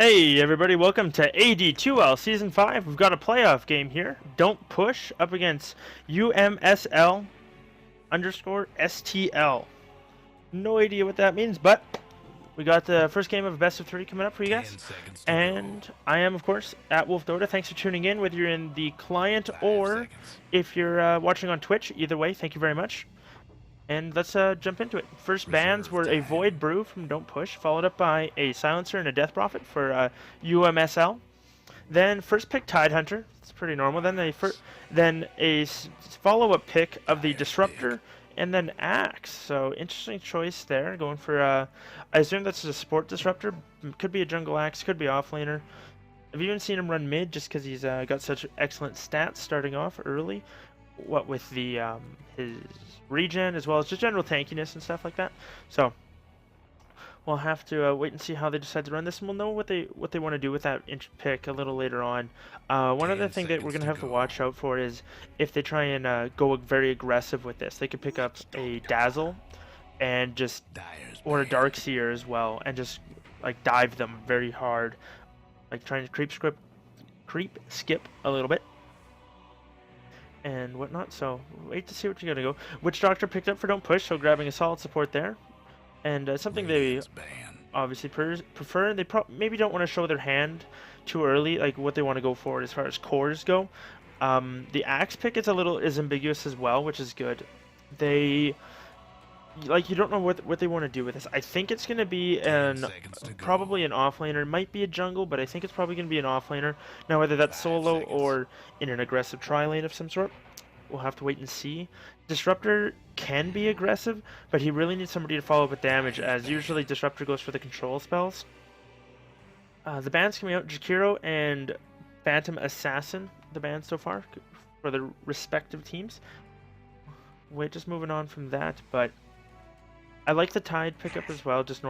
Hey everybody, welcome to AD2L Season 5. We've got a playoff game here. Don't push up against UMSL underscore STL. No idea what that means, but we got the first game of best of 3 coming up for you guys. And I am, of course, at Wolf Dota. Thanks for tuning in, whether you're in the client or if you're watching on Twitch. Either way, thank you very much. And let's jump into it. First bans were a Void Brew from Don't Push, followed up by a Silencer and a Death Prophet for UMSL. Then first pick Tidehunter. It's pretty normal. Then a follow-up pick of the Disruptor, and then Axe. So interesting choice there. Going for I assume that's a support Disruptor. Could be a jungle Axe. Could be offlaner. I've even seen him run mid just because he's got such excellent stats starting off early. What with the his regen as well as just general tankiness and stuff like that. So we'll have to wait and see how they decide to run this, and we'll know what they want to do with that pick a little later on. One other thing that we're gonna have to watch out for is if they try and go very aggressive with this. They could pick up a Dazzle and just or a Darkseer as well, and just like dive them very hard, like trying to creep skip a little bit and whatnot. So wait to see what you're gonna go. Witch Doctor picked up for Don't Push, so grabbing a solid support there, and something they obviously prefer. They maybe don't want to show their hand too early, like what they want to go for as far as cores go. The Axe pick is ambiguous as well, which is good. They you don't know what they want to do with this. I think it's gonna be probably an offlaner. It might be a jungle, but I think it's probably gonna be an offlaner. Now whether that's solo or in an aggressive tri-lane of some sort, we'll have to wait and see. Disruptor can be aggressive, but he really needs somebody to follow up with damage, as usually Disruptor goes for the control spells. The bans coming out: Jakiro and Phantom Assassin, the bans so far for the respective teams. Just moving on from that, but I like the Tide pickup as well, just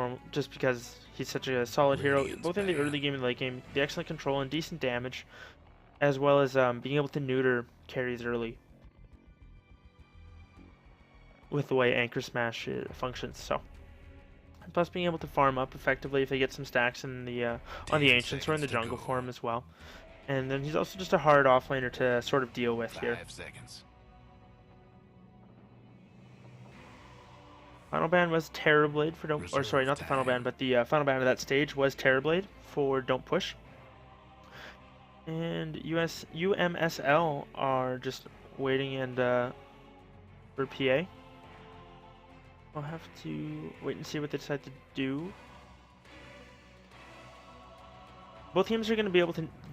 because he's such a solid hero, both in the early game and late game. The excellent control and decent damage, as well as being able to neuter carries early with the way Anchor Smash functions. So, plus being able to farm up effectively if they get some stacks in the on the Ancients or in the jungle for him as well. And then he's also just a hard offlaner to sort of deal with here. 5 seconds. Final ban was Terrorblade for Don't, or sorry, not the final ban, but the final ban of that stage was Terrorblade for Don't Push. And UMSL are just waiting and for PA. I'll have to wait and see what they decide to do. Both teams are gonna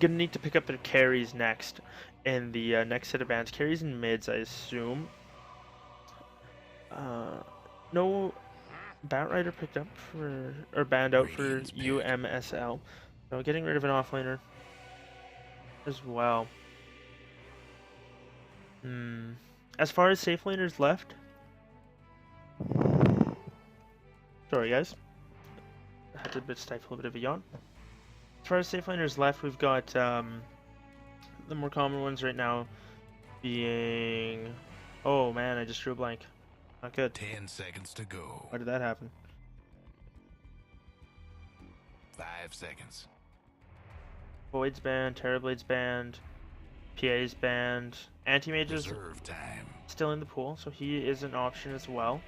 need to pick up their carries next in the next set of bans. Carries and mids, I assume. No Batrider picked up or banned out for UMSL. So getting rid of an offlaner as well. As far as safe laners left. Sorry guys. I had to stifle a bit of a yawn. As far as safe laners left, we've got the more common ones right now being, oh man, I just drew a blank. Not good. 10 seconds to go. Why did that happen? 5 seconds. Void's banned, Terrorblade's banned, PA's banned, Anti-Mage is still in the pool, so he is an option as well.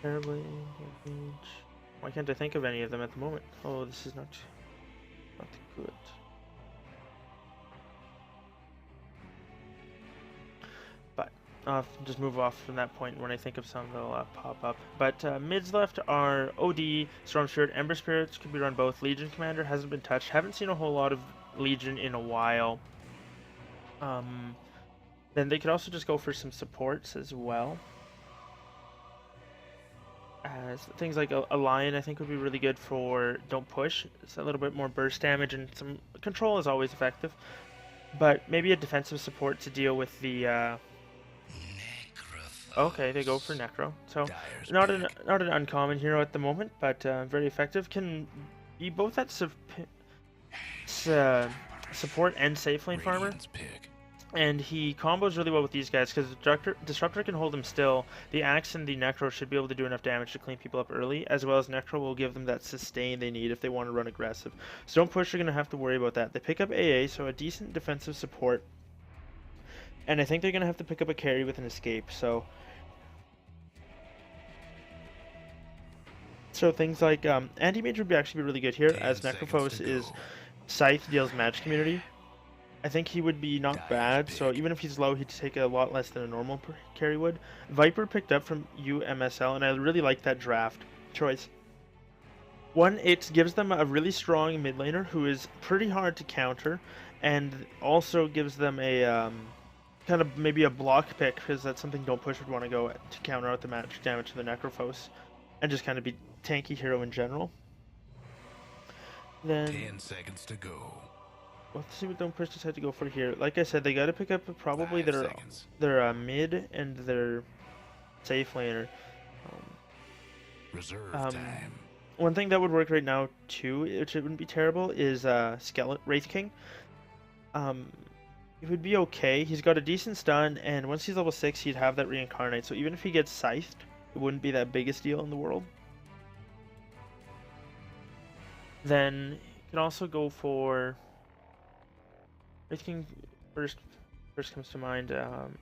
Terrorblade, Mage. Why can't I think of any of them at the moment? Oh, this is not good. I'll just move off from that point. When I think of some, they'll pop up. But mids left are OD, Storm Spirit, Ember Spirits. Could be run both. Legion Commander hasn't been touched. Haven't seen a whole lot of Legion in a while. Then they could also just go for some supports as well. Things like a Lion, I think, would be really good for Don't Push. It's a little bit more burst damage, and some control is always effective. But maybe a defensive support to deal with the... Okay, they go for Necro. So not an uncommon hero at the moment, but very effective. Can be both at support and safe lane farmer. And he combos really well with these guys because Disruptor can hold him still. The Axe and the Necro should be able to do enough damage to clean people up early, as well as Necro will give them that sustain they need if they want to run aggressive. So Don't Push are going to have to worry about that. They pick up AA, so a decent defensive support. And I think they're going to have to pick up a carry with an escape, so things like Anti-Mage would actually be really good here, as Necrophos is Scythe deals Match Community. I think he would be not bad, so even if he's low, he'd take a lot less than a normal carry would. Viper picked up from UMSL, and I really like that draft choice. One, it gives them a really strong mid laner who is pretty hard to counter, and also gives them a kind of maybe a block pick, because that's something Don't Push would want to go to counter out the match damage to the Necrophos, and just kind of be tanky hero in general. Then 10 seconds to go. Let's see what Don't Push decide to go for here. Like I said, they got to pick up probably their mid and their safe laner. Reserve time. One thing that would work right now too, which it wouldn't be terrible, is Wraith King. It would be okay. He's got a decent stun, and once he's level 6, he'd have that reincarnate. So even if he gets scythed, it wouldn't be that biggest deal in the world. Then you can also go for Wraith King first comes to mind.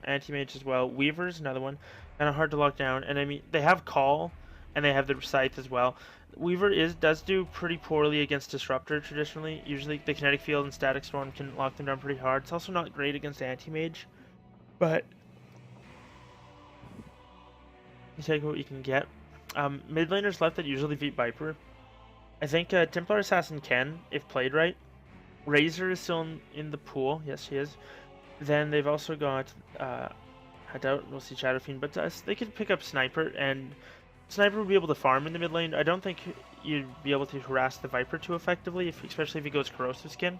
Anti-Mage as well. Weaver's another one. Kind of hard to lock down. And I mean, they have Call, and they have the Scythe as well. Weaver does do pretty poorly against Disruptor traditionally. Usually the Kinetic Field and Static Storm can lock them down pretty hard. It's also not great against Anti-Mage, but you take what you can get. Mid laners left that usually beat Viper. I think Templar Assassin can, if played right. Razor is still in the pool. Yes, he is. Then they've also got, I doubt we'll see Shadow Fiend, but they could pick up Sniper, and Sniper would be able to farm in the mid lane. I don't think you'd be able to harass the Viper too effectively, especially if he goes Corrosive Skin.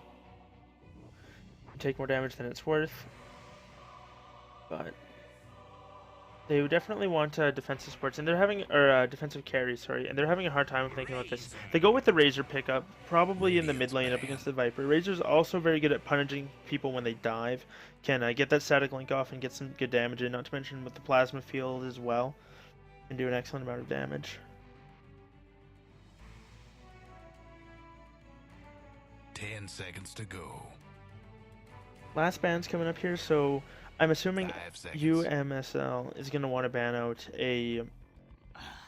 You take more damage than it's worth. But they would definitely want defensive supports, and they're having, or defensive carries, sorry, and they're having a hard time thinking about this. They go with the Razor pickup, probably in the mid lane up against the Viper. Razor's also very good at punishing people when they dive, can get that static link off and get some good damage in, not to mention with the plasma field as well, and do an excellent amount of damage. 10 seconds to go. Last ban's coming up here, so I'm assuming UMSL is going to want to ban out they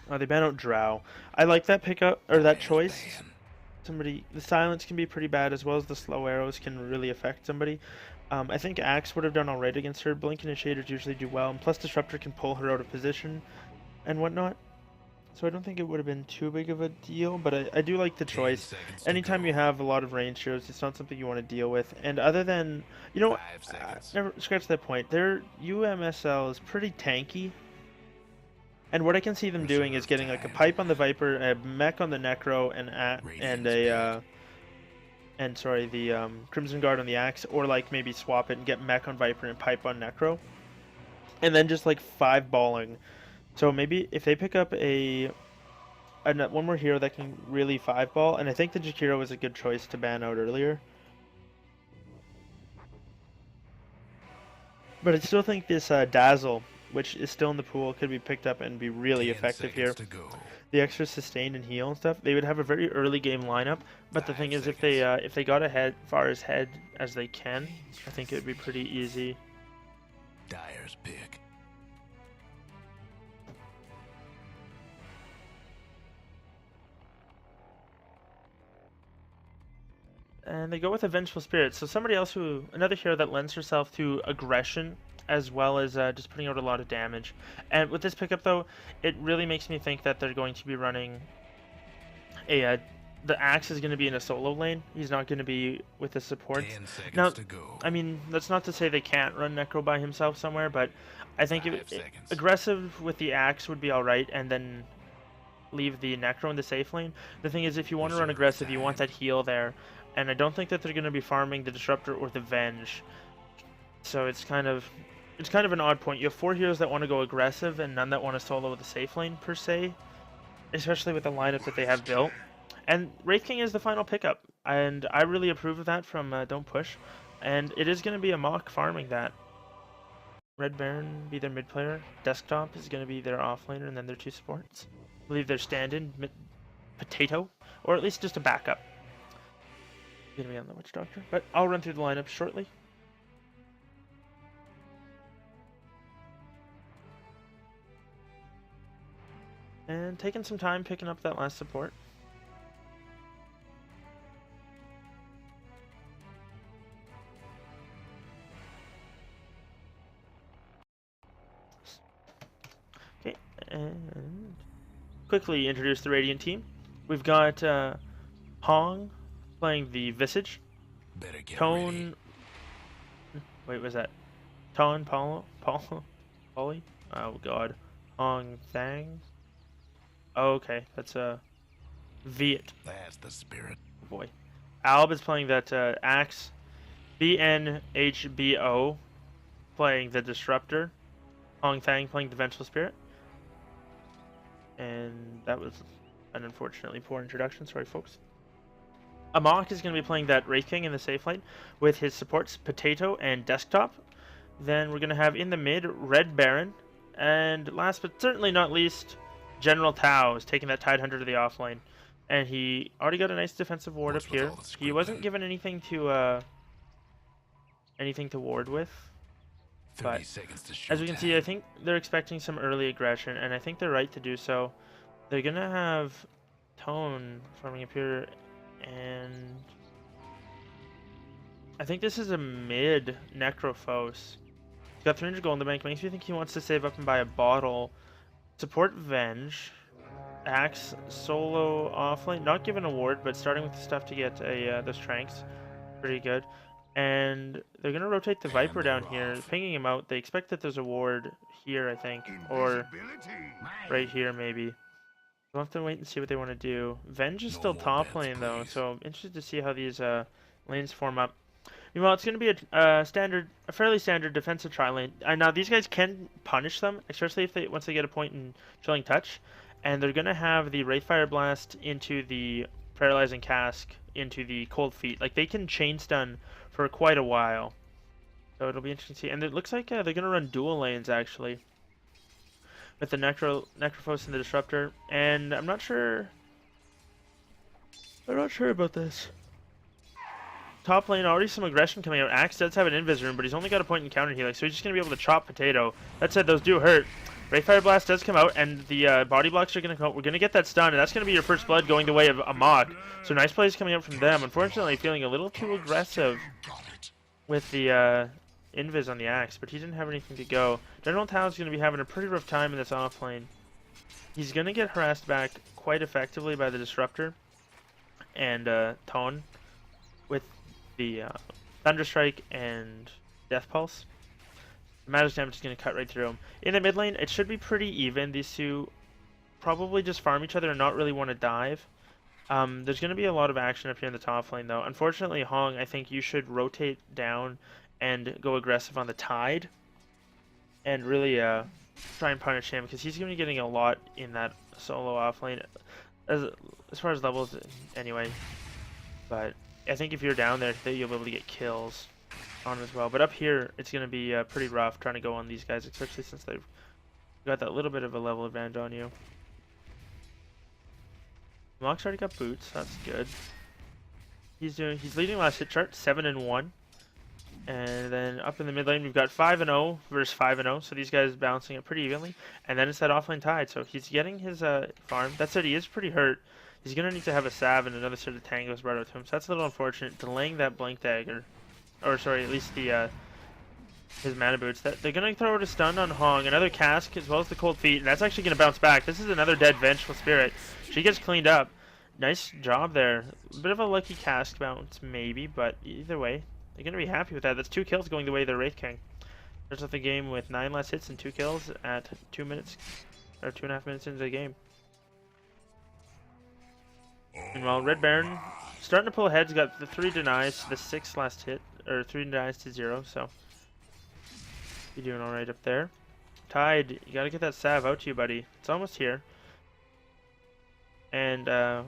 ban out Drow. I like that pickup, or that choice. The silence can be pretty bad, as well as the slow arrows can really affect somebody. I think Axe would have done alright against her. Blink Initiators usually do well, and plus Disruptor can pull her out of position and whatnot. So I don't think it would have been too big of a deal, but I do like the choice. Anytime you have a lot of range shows, it's not something you want to deal with. And other than, you know, never scratch that point. Their UMSL is pretty tanky. And what I can see them doing is getting like a pipe on the Viper, a mech on the Necro, the Crimson Guard on the Axe, or like maybe swap it and get mech on Viper and pipe on Necro. And then just like 5-balling. So maybe if they pick up one more hero that can really 5-ball, and I think the Jakiro was a good choice to ban out earlier. But I still think this Dazzle, which is still in the pool, could be picked up and be really effective here. The extra sustain and heal and stuff, they would have a very early game lineup. But the thing is, if they got far ahead as they can, I think it would be pretty easy. Dyer's pick. And they go with a Vengeful Spirit, so another hero that lends herself to aggression, as well as just putting out a lot of damage. And with this pickup though, it really makes me think that they're going to be running the Axe is going to be in a solo lane. He's not going to be with the support. Now, I mean, that's not to say they can't run Necro by himself somewhere, but I think aggressive with the Axe would be alright, and then leave the Necro in the safe lane. The thing is, if you want to run aggressive, you want that heal there. And I don't think that they're going to be farming the Disruptor or the Venge. So it's kind of an odd point. You have 4 heroes that want to go aggressive and none that want to solo the safe lane per se, especially with the lineup that they have built. And Wraith King is the final pickup, and I really approve of that from Don't Push. And it is going to be a mock farming that. Red Baron be their mid player. Desktop is going to be their offlaner, and then their two supports. I believe their stand-in Potato, or at least just a backup. Going to be on the Witch Doctor, but I'll run through the lineup shortly. And taking some time picking up that last support. Okay, and quickly introduce the Radiant team. We've got Hong playing the Visage. Better get Tone. Wait, was that Ton Paulo? Polly? Oh god. Hong Thang. Oh, okay, that's Viet. That's the spirit. Oh boy. Alb is playing that Axe. BNHBO playing the Disruptor. Hong Thang playing the Vengeful Spirit. And that was an unfortunately poor introduction. Sorry, folks. Amok is going to be playing that Wraith King in the safe lane with his supports Potato and Desktop. Then we're going to have in the mid Red Baron. And last but certainly not least, General Tao is taking that Tide Hunter to the offlane. And he already got a nice defensive ward up here. He wasn't given anything to ward with. But as we can see, I think they're expecting some early aggression, and I think they're right to do so. They're going to have Tone farming up here, and I think this is a mid Necrophos. He's got 300 gold in the bank. Makes me think he wants to save up and buy a bottle. Support Venge. Axe solo offlane. Not given a ward, but starting with the stuff to get those tranks. Pretty good. And they're going to rotate the Viper down here, pinging him out. They expect that there's a ward here, I think. Or right here, maybe. We'll have to wait and see what they want to do. Venge is still top lane, though, so I'm interested to see how these lanes form up. Meanwhile, it's going to be a fairly standard defensive tri-lane. Now, these guys can punish them, especially if once they get a point in Chilling Touch. And they're going to have the Wraithfire Blast into the Paralyzing Cask into the Cold Feet. Like, they can chain stun for quite a while. So it'll be interesting to see. And it looks like they're going to run dual lanes, actually. With the Necrophos and the Disruptor. And I'm not sure about this. Top lane, already some aggression coming out. Axe does have an Invis Rune, but he's only got a point in counter healing, so he's just going to be able to chop Potato. That said, those do hurt. Wraithfire Blast does come out, and the body blocks are going to come out. We're going to get that stun, and that's going to be your first blood going the way of Amok. So nice plays coming out from them. Unfortunately, feeling a little too aggressive with the Invis on the Axe, but he didn't have anything to go. General Tao's going to be having a pretty rough time in this off lane. He's going to get harassed back quite effectively by the Disruptor and Tone with the Thunderstrike and Death Pulse. The magic damage is going to cut right through him. In the mid lane, it should be pretty even. These two probably just farm each other and not really want to dive. There's going to be a lot of action up here in the top lane, though. Unfortunately, Hong, I think you should rotate down and go aggressive on the Tide. And really try and punish him, because he's going to be getting a lot in that solo off lane. As far as levels, anyway. But I think if you're down there, you'll be able to get kills on as well. But up here, it's going to be pretty rough trying to go on these guys, especially since they've got that little bit of a level advantage on you. Mock's already got boots. That's good. He's leading last hit chart, 7-1. And then up in the mid lane, we've got 5-0 versus 5-0. So these guys balancing it pretty evenly. And then it's that offlane Tide. So he's getting his farm. That said, he is pretty hurt. He's going to need to have a salve and another set of tangos brought out to him. So that's a little unfortunate. Delaying that Blink Dagger. Or sorry, at least the his mana boots. They're going to throw out a stun on Hong. Another Cask as well as the Cold Feet. And that's actually going to bounce back. This is another dead Vengeful Spirit. She gets cleaned up. Nice job there. A bit of a lucky Cask bounce maybe. But either way, they're going to be happy with that. That's 2 kills going the way of their Wraith King. Starts off the game with 9 last hits and 2 kills at 2 minutes. Or 2.5 minutes into the game. Meanwhile, Red Baron starting to pull ahead. He's got the 3 denies to the 6 last hit. Or 3 denies to 0, so you're doing alright up there. Tide, you gotta get that salve out to you, buddy. It's almost here. And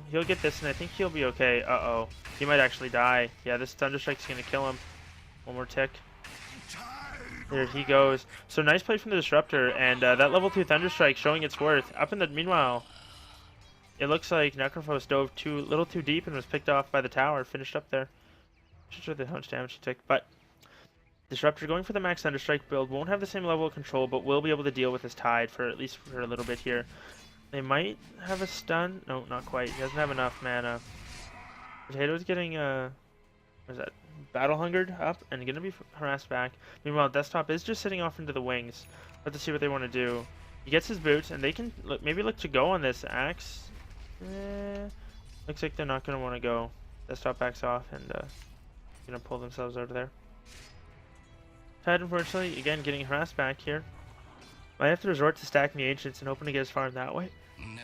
he'll get this, and I think he'll be okay. Uh-oh. He might actually die. Yeah, this Thunderstrike's gonna kill him. One more tick. There he goes. So nice play from the Disruptor, and that level 2 Thunderstrike showing its worth. Up in the meanwhile, it looks like Necrophos dove a little too deep and was picked off by the tower. Finished up there. Not sure how much damage he took, but Disruptor going for the max Thunderstrike build. Won't have the same level of control, but will be able to deal with his Tide for at least for a little bit here. They might have a stun. No, not quite. He doesn't have enough mana. Potato's getting what is that? Battle hungered up and gonna be harassed back. Meanwhile, Desktop is just sitting off into the wings. Let's see what they want to do. He gets his boots, and they can maybe look to go on this axe. Looks like they're not gonna want to go. Desktop backs off and gonna pull themselves out of there. Tide, unfortunately, again getting harassed back here. Might have to resort to stacking the Ancients and hoping to get his farm that way. No.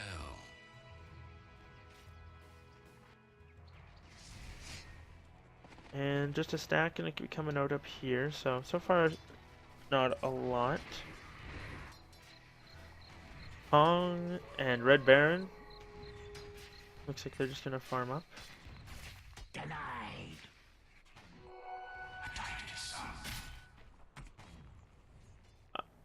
And just a stack gonna be coming out up here. So far, not a lot. Hong and Red Baron. Looks like they're just gonna farm up. Denied.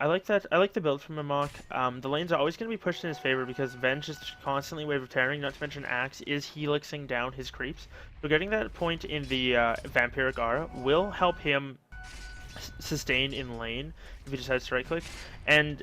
I like that. I like the build from Amok. The lanes are always going to be pushed in his favor because Venge is constantly wave of tearing. Not to mention Axe is helixing down his creeps. So getting that point in the Vampiric Aura will help him sustain in lane if he decides to right click. And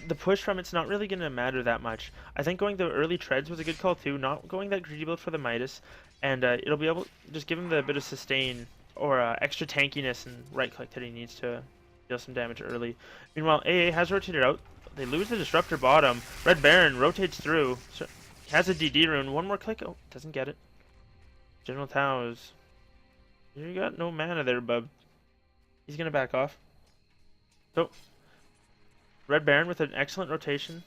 the push from it's not really going to matter that much. I think going the early treads was a good call too. Not going that greedy build for the Midas, and it'll be able to just give him the bit of sustain or extra tankiness and right click that he needs to deal some damage early. Meanwhile, AA has rotated out. They lose the Disruptor bottom. Red Baron rotates through. So has a DD rune. One more click. Oh, doesn't get it. General Tao's. You got no mana there, bub. He's going to back off. So, Red Baron with an excellent rotation.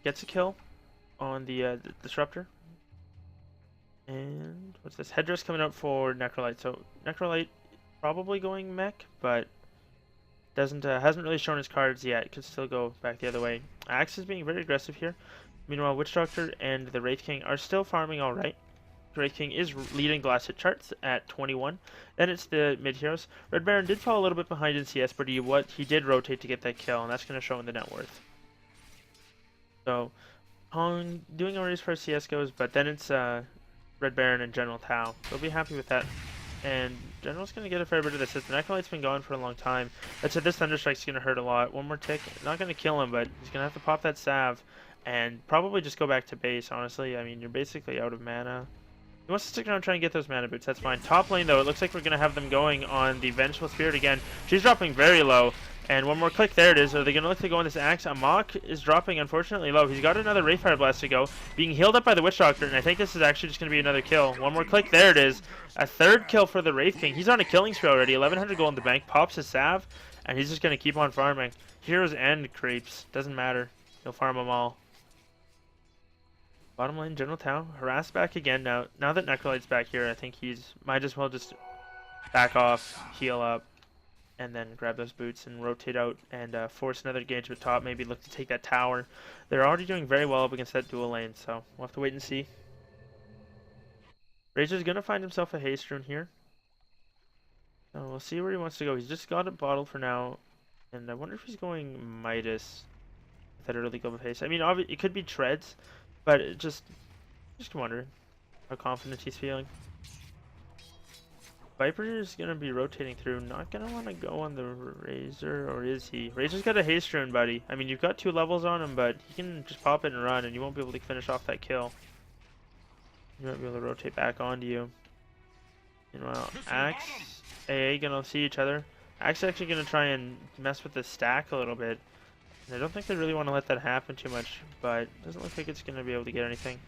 Gets a kill on the Disruptor. And what's this? Headdress coming out for Necrolite. So, Necrolite probably going mech, but hasn't really shown his cards yet. Could still go back the other way. Axe is being very aggressive here. Meanwhile, Witch Doctor and the Wraith King are still farming all right. Wraith King is leading the last hit charts at 21. Then it's the mid heroes. Red Baron did fall a little bit behind in CS, but he did rotate to get that kill, and that's going to show in the net worth. So, Hong doing alright as far as CS goes, but then it's Red Baron and General Tao. They'll be happy with that. And General's going to get a fair bit of this. The Necrolite's been gone for a long time. That said, this Thunderstrike's going to hurt a lot. One more tick. Not going to kill him, but he's going to have to pop that salve. And probably just go back to base, honestly. I mean, you're basically out of mana. He wants to stick around and try and get those mana boots. That's fine. Top lane, though, it looks like we're going to have them going on the Vengeful Spirit again. She's dropping very low. And one more click. There it is. Are they going to look to go on this axe? Amok is dropping, unfortunately, low. He's got another Wraithfire Blast to go. Being healed up by the Witch Doctor, and I think this is actually just going to be another kill. One more click. There it is. A third kill for the Wraith King. He's on a killing spree already. 1100 gold in the bank. Pops his salve, and he's just going to keep on farming. Heroes and creeps. Doesn't matter. He'll farm them all. Bottom lane, General Tao. Harassed back again now. Now that Necrolite's back here, I think he's might as well just back off, heal up, and then grab those boots and rotate out and force another engagement top. Maybe look to take that tower. They're already doing very well up against that dual lane, so we'll have to wait and see. Razor's going to find himself a haste rune here. So we'll see where he wants to go. He's just got it bottled for now. And I wonder if he's going Midas with that early go of haste. I mean, it could be treads, but it just wondering how confident he's feeling. Viper is going to be rotating through. Not going to want to go on the Razor, or is he? Razor's got a haste rune, buddy. I mean, you've got 2 levels on him, but he can just pop it and run, and you won't be able to finish off that kill. You might be able to rotate back onto you. Meanwhile, Axe, AA going to see each other. Axe is actually going to try and mess with the stack a little bit. And I don't think they really want to let that happen too much, but it doesn't look like it's going to be able to get anything.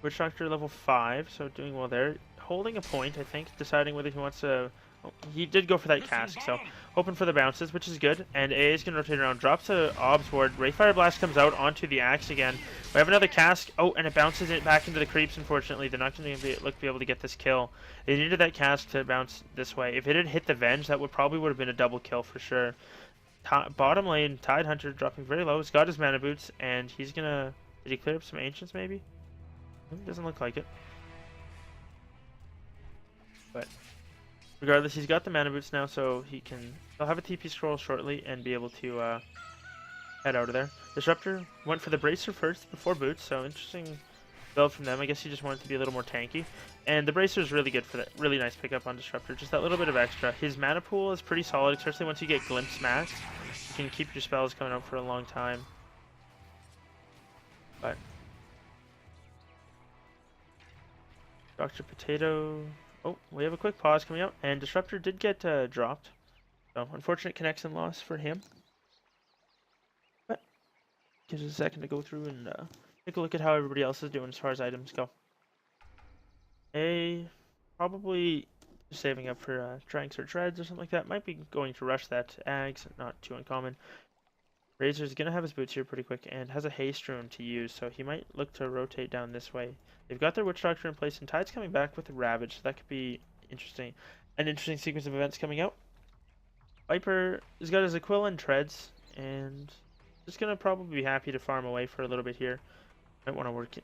Witch Doctor level 5, so doing well there. Holding a point, I think, deciding whether he wants to... Oh, he did go for that cask, so hoping for the bounces, which is good. And AA is going to rotate around, drops a Ob's ward. Wraithfire Blast comes out onto the Axe again. We have another cask. Oh, and it bounces it back into the creeps, unfortunately. They're not going to be able to get this kill. They needed that cask to bounce this way. If it had hit the Venge, that probably would have been a double kill for sure. Bottom lane, Tide Hunter dropping very low. He's got his mana boots, and he's going to... Did he clear up some Ancients, maybe? Doesn't look like it. But regardless, he's got the mana boots now, so he'll have a TP scroll shortly and be able to head out of there. Disruptor went for the Bracer first before boots, so interesting build from them. I guess he just wanted to be a little more tanky. And the Bracer is really good for that. Really nice pickup on Disruptor. Just that little bit of extra. His mana pool is pretty solid, especially once you get Glimpse Max. You can keep your spells coming out for a long time. But Dr. Potato... Oh, we have a quick pause coming out. And Disruptor did get dropped. So, unfortunate connection loss for him. But gives us a second to go through and take a look at how everybody else is doing as far as items go. Probably saving up for Tranks or Treads or something like that. Might be going to rush that Ags, not too uncommon. Razor's gonna have his boots here pretty quick and has a haste rune to use, so he might look to rotate down this way. They've got their Witch Doctor in place, and Tide's coming back with a Ravage, so that could be interesting. An interesting sequence of events coming out. Viper has got his Aquila and Treads, and just gonna probably be happy to farm away for a little bit here. Might want to work it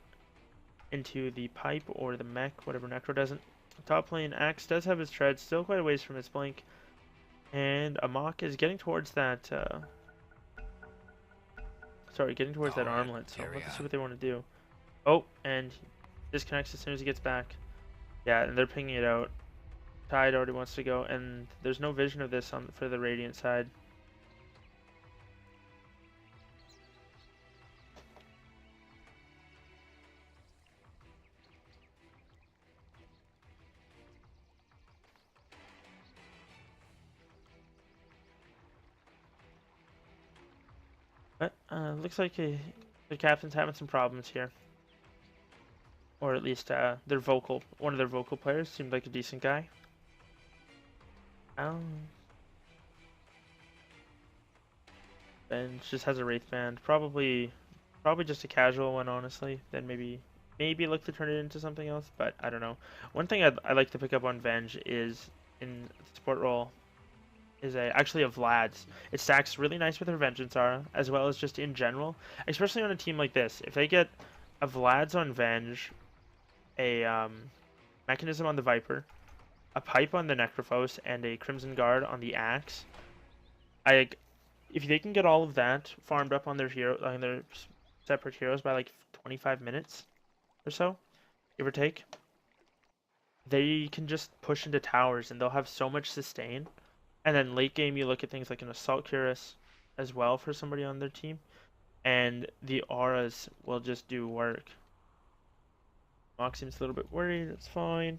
into the pipe or the mech, whatever Necro doesn't. Top lane, Axe does have his Treads, still quite a ways from his blink. And Amok is getting towards that, getting towards that armlet, so let's see what they want to do. Oh, and disconnects as soon as he gets back. Yeah, and they're pinging it out. Tide already wants to go, and there's no vision of this for the Radiant side. But looks like the captain's having some problems here. Or at least one of their vocal players seemed like a decent guy. And just has a Wraith Band. Probably just a casual one, honestly. Then maybe look to turn it into something else, but I don't know. One thing I like to pick up on Venge is in the support role is actually a Vlad's. It stacks really nice with her Vengeance Aura, as well as just in general, especially on a team like this. If they get a Vlad's on Venge, a Mechanism on the Viper, a Pipe on the Necrophos, and a Crimson Guard on the Axe, if they can get all of that farmed up on their separate heroes by like 25 minutes or so, give or take, they can just push into towers and they'll have so much sustain. And then late game, you look at things like an Assault Cuirass as well for somebody on their team, and the auras will just do work. Mock seems a little bit worried. That's fine.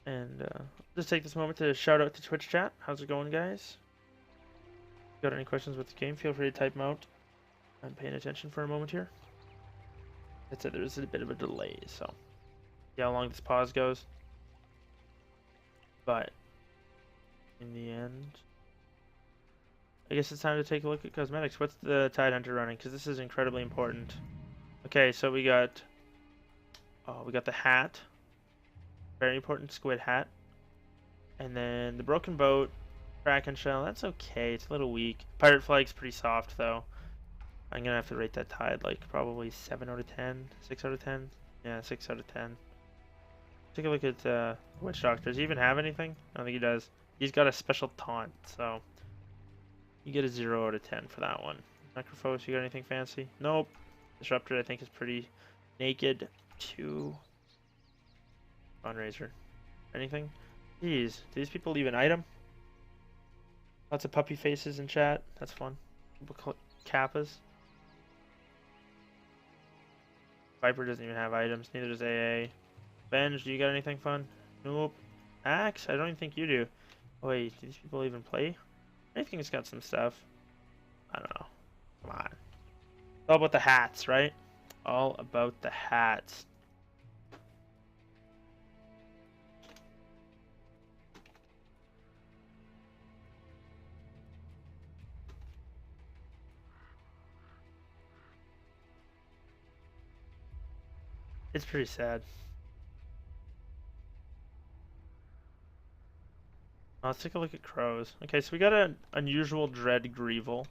And just take this moment to shout out to Twitch chat. How's it going, guys? Got any questions with the game? Feel free to type them out. I'm paying attention for a moment here. That's it. There's a bit of a delay, so see how long this pause goes. But in the end, I guess it's time to take a look at cosmetics. What's the Tidehunter running? Because this is incredibly important. Okay, so we got the hat, very important squid hat, and then the broken boat, Kraken shell. That's okay. It's a little weak. Pirate flag's pretty soft though. I'm gonna have to rate that Tide like probably 7 out of 10, 6 out of 10. Yeah, 6 out of 10. Take a look at Witch Doctor. Does he even have anything? I don't think he does. He's got a special taunt, so you get a 0 out of 10 for that one. Necrophos, you got anything fancy? Nope. Disruptor, I think, is pretty naked. 2. Fundraiser. Anything? Jeez, do these people leave an item? Lots of puppy faces in chat. That's fun. Kappas. Viper doesn't even have items. Neither does AA. Benj, do you got anything fun? Nope. Axe? I don't even think you do. Wait, do these people even play? Anything's got some stuff. I don't know. Come on. It's all about the hats, right? All about the hats. It's pretty sad. Let's take a look at crows. Okay, so we got an unusual Dread Greevil.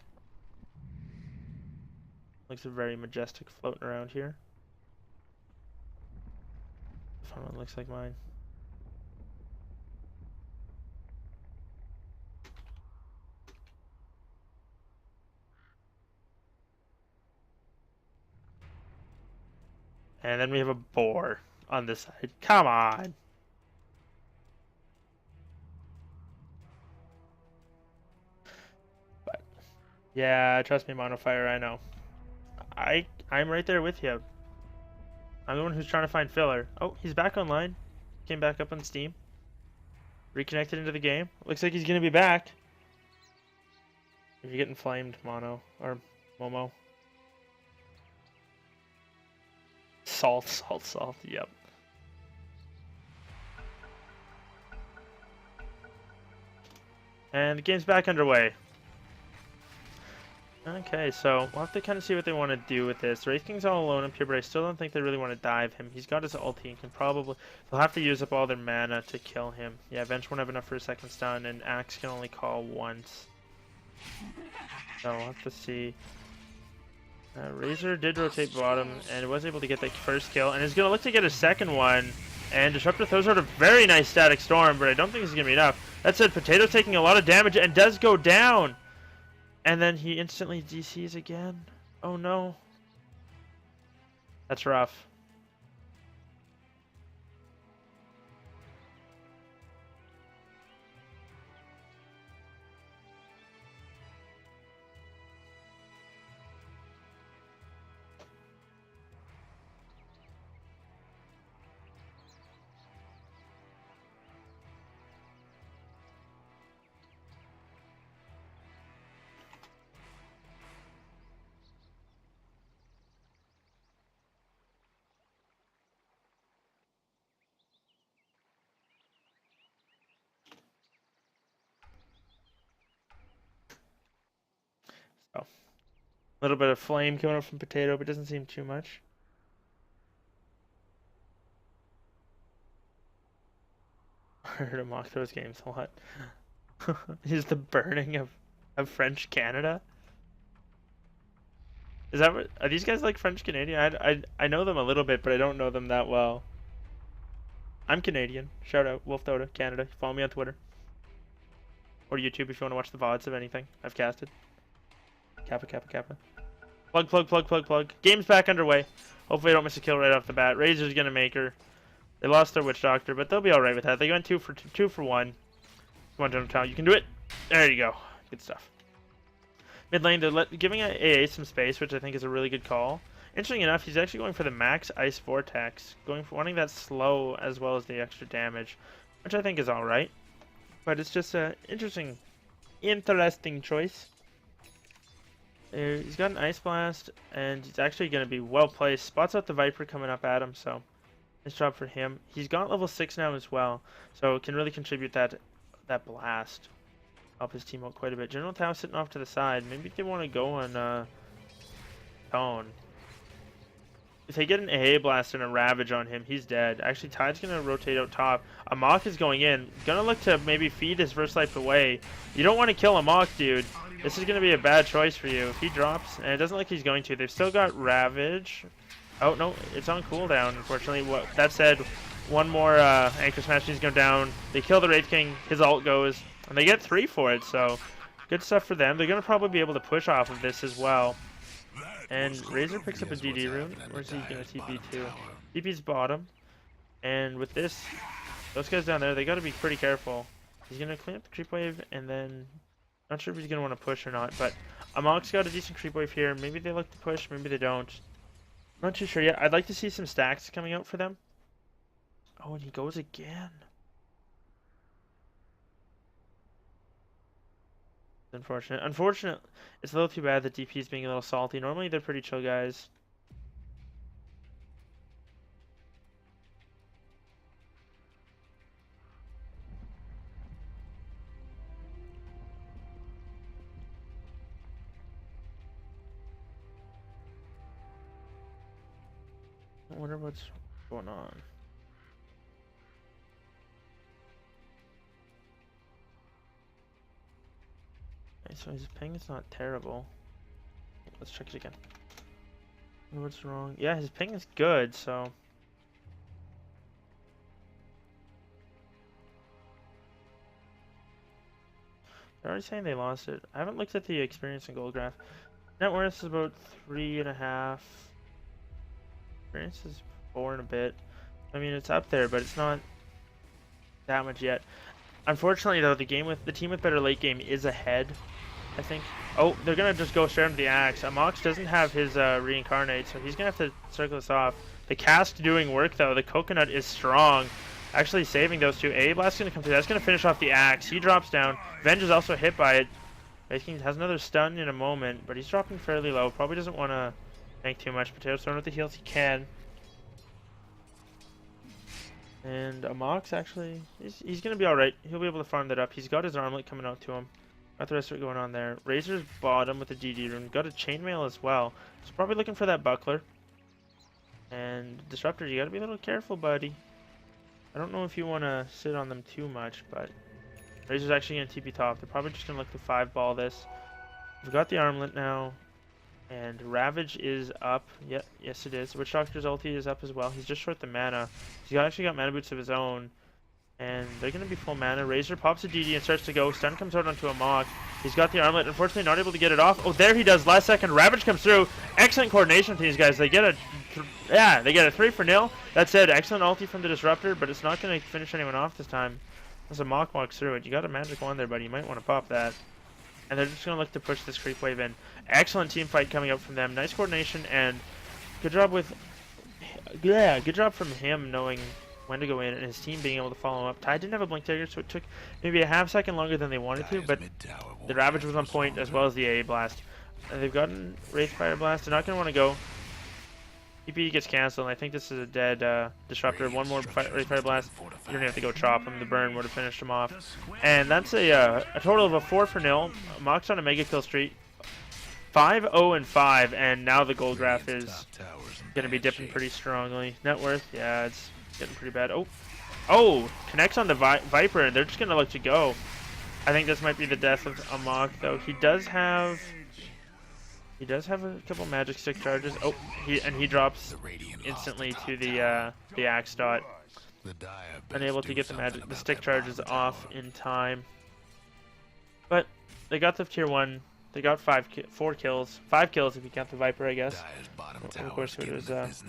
Looks very majestic floating around here. Fun one, looks like mine. And then we have a boar on this side. Come on. But yeah, trust me, Monofire, I know. I'm right there with you. I'm the one who's trying to find filler. Oh, he's back online. Came back up on Steam. Reconnected into the game. Looks like he's gonna be back. If you're getting flamed, Mono or Momo. Salt, salt, salt. Yep. And the game's back underway. Okay, so we'll have to kind of see what they want to do with this. Wraith King's all alone up here, but I still don't think they really want to dive him. He's got his ulti and can probably... They'll have to use up all their mana to kill him. Yeah, Venge won't have enough for a second stun, and Axe can only call once. So we'll have to see. Razor did rotate bottom, and was able to get that first kill, and is going to look to get a second one. And Disruptor throws out a very nice static storm, but I don't think this is going to be enough. That said, Potato's taking a lot of damage and does go down. And then he instantly DCs again. Oh no. That's rough. So, a little bit of flame coming up from Potato, but doesn't seem too much. I heard him mock those games a lot. Is the burning of French Canada? Is that what... Are these guys like French Canadian? I know them a little bit, but I don't know them that well. I'm Canadian. Shout out, Wolf Dota, Canada. Follow me on Twitter. Or YouTube if you want to watch the VODs of anything I've casted. Kappa, kappa, kappa. Plug, plug, plug, plug, plug. Game's back underway. Hopefully I don't miss a kill right off the bat. Razor's gonna make her. They lost their Witch Doctor, but they'll be alright with that. They went 2 for 1. Come on, General Town. You can do it. There you go. Good stuff. Mid lane, they're giving AA some space, which I think is a really good call. Interesting enough, he's actually going for the max Ice Vortex, wanting that slow as well as the extra damage, which I think is alright. But it's just an interesting choice. He's got an Ice Blast, and he's actually going to be well placed. Spots out the Viper coming up at him, so nice job for him. He's got level 6 now as well, so can really contribute that blast. Help his team out quite a bit. General Tao sitting off to the side. Maybe they want to go on Tone. If they get an AA Blast and a Ravage on him, he's dead. Actually, Tide's going to rotate out top. Amok is going in. Going to look to maybe feed his first life away. You don't want to kill Amok, dude. This is going to be a bad choice for you. If he drops, and it doesn't look like he's going to. They've still got Ravage. Oh, no. It's on cooldown, unfortunately. That said, one more Anchor Smash needs to go down. They kill the Wraith King. His ult goes. And they get 3 for it, so good stuff for them. They're going to probably be able to push off of this as well. And Razor picks up a DD rune. Where's he going to TP to? TP's bottom. And with this, those guys down there, they got to be pretty careful. He's going to clean up the creep wave, and then... Not sure if he's going to want to push or not, but Amok's got a decent creep wave here. Maybe they look to push, maybe they don't. I'm not too sure yet. I'd like to see some stacks coming out for them. Oh, and he goes again. Unfortunate. It's a little too bad that DP is being a little salty. Normally they're pretty chill guys. I wonder what's going on. So his ping is not terrible. Let's check it again. What's wrong? Yeah, his ping is good, so... They're already saying they lost it. I haven't looked at the experience and gold graph. Net worth is about 3.5. Experience is 4 and a bit. I mean, it's up there, but it's not that much yet. Unfortunately, though, the team with better late game is ahead, I think. Oh, they're gonna just go straight into the axe. Amox doesn't have his reincarnate, so he's gonna have to circle this off. The cast doing work though. The coconut is strong, actually saving those two. A blast gonna come through. That's gonna finish off the axe. He drops down. Venge is also hit by it. King has another stun in a moment, but he's dropping fairly low. Probably doesn't want to tank too much. Potato's throwing with the heals he can. And Amox actually, he's going to be alright. He'll be able to farm that up. He's got his armlet coming out to him. Got the rest of it going on there. Razor's bottom with the DD rune. Got a chainmail as well. So probably looking for that buckler. And Disruptor, you got to be a little careful, buddy. I don't know if you want to sit on them too much, but Razor's actually going to TP top. They're probably just going to look to 5-ball this. We've got the armlet now. And Ravage is up. Yeah, yes it is. Witch Doctor's ulti is up as well. He's just short the mana. He's actually got mana boots of his own. And they're going to be full mana. Razor pops a DD and starts to go. Stun comes out onto a Mach. He's got the armlet. Unfortunately, not able to get it off. Oh, there he does. Last second. Ravage comes through. Excellent coordination from these guys. They get a 3-0. That said, excellent ulti from the Disruptor, but it's not going to finish anyone off this time. As a Mach walks through it. You got a magic wand there, buddy. You might want to pop that. And they're just going to look to push this creep wave in. Excellent team fight coming up from them. Nice coordination and good job with... Yeah, good job from him knowing when to go in and his team being able to follow up. Ty didn't have a blink dagger, so it took maybe a half second longer than they wanted to, but the Ravage was on point as well as the AA blast. They've gotten Wraith Fire Blast. They're not going to want to go. TP gets canceled, and I think this is a dead Disruptor. One more Wraith Fire Blast. You don't have to go chop him. The burn would have finished him off. And that's a total of a 4-0. Mox on a mega kill streak. 5-0-5, and now the gold graph is going to be dipping pretty strongly. Net worth, yeah, it's getting pretty bad. Oh, connects on the Viper, and they're just going to look to go. I think this might be the death of Amok, though. He does have a couple magic stick charges. Oh, he drops instantly to the axe dot. Unable to get the stick charges off in time. But they got the tier 1. They got 4 kills. 5 kills if you count the Viper, I guess. Of course, it was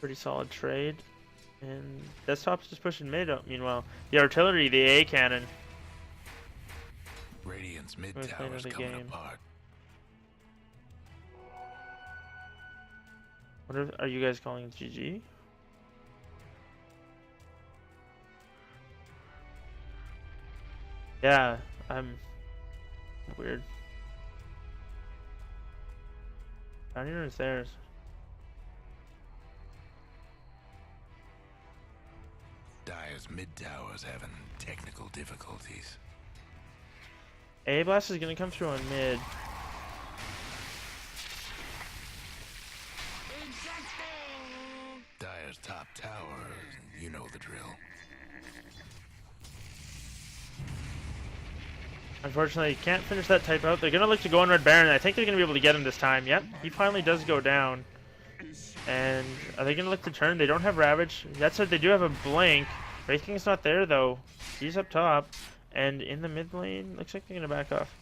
pretty solid trade. And Desktop's just pushing mid. Meanwhile, the artillery, the AA cannon. Radiant's mid tower's coming apart. What are you guys calling GG? Yeah, I'm weird. Down here is theirs. Dire's mid tower's having technical difficulties. A blast is gonna come through on mid. Dire's top tower, you know the drill. Unfortunately, can't finish that type out. They're gonna look to go on Red Baron. I think they're gonna be able to get him this time. Yep, he finally does go down. And are they gonna look to turn? They don't have Ravage. That said, they do have a blink. Wraith King's not there though. He's up top. And in the mid lane, looks like they're gonna back off.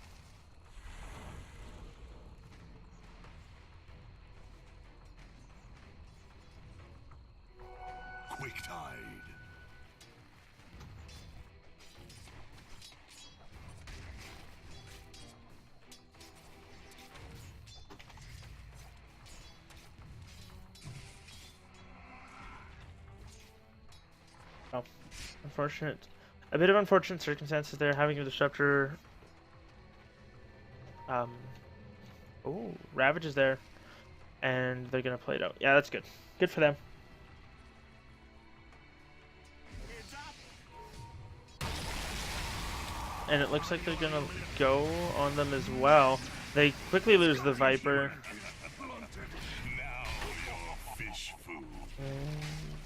Quick tide. Oh, unfortunate. A bit of unfortunate circumstances there, having a Disruptor. Oh, Ravage is there. And they're gonna play it out. Yeah, that's good. Good for them. And it looks like they're gonna go on them as well. They quickly lose the Viper.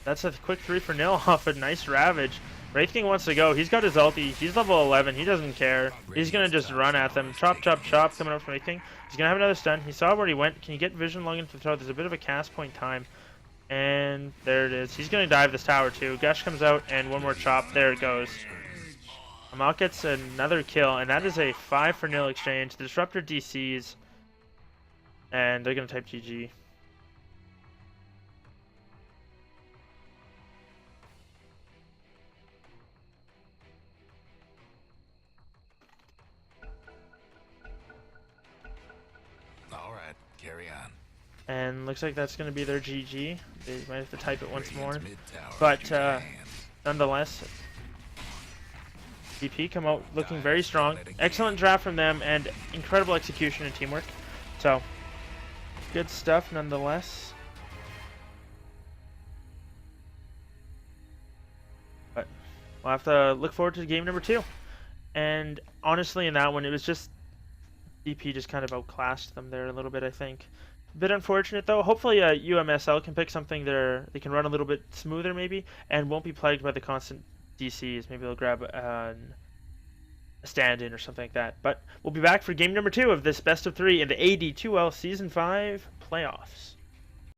That's a quick 3-0 off a nice Ravage. Wraith King wants to go. He's got his ulti. He's level 11. He doesn't care. He's going to just run at them. Chop, chop, chop coming up from Wraith King. He's going to have another stun. He saw where he went. Can you get vision long enough to throw? There's a bit of a cast point time. And there it is. He's going to dive this tower too. Gush comes out and one more chop. There it goes. Amal gets another kill. And that is a 5-0 exchange. The Disruptor DCs. And they're going to type GG. Carry on. And looks like that's going to be their GG. They might have to type it once more. Radiant's mid-tower But in your hands. nonetheless, VP come out looking very strong. Excellent draft from them and incredible execution and teamwork. So, good stuff nonetheless. But we'll have to look forward to game number 2. And honestly, in that one, it was just VP just kind of outclassed them there a little bit, I think. A bit unfortunate though. Hopefully UMSL can pick something there. They can run a little bit smoother maybe and won't be plagued by the constant DCs. Maybe they'll grab a stand-in or something like that. But we'll be back for game number 2 of this best of 3 in the AD2L Season 5 playoffs.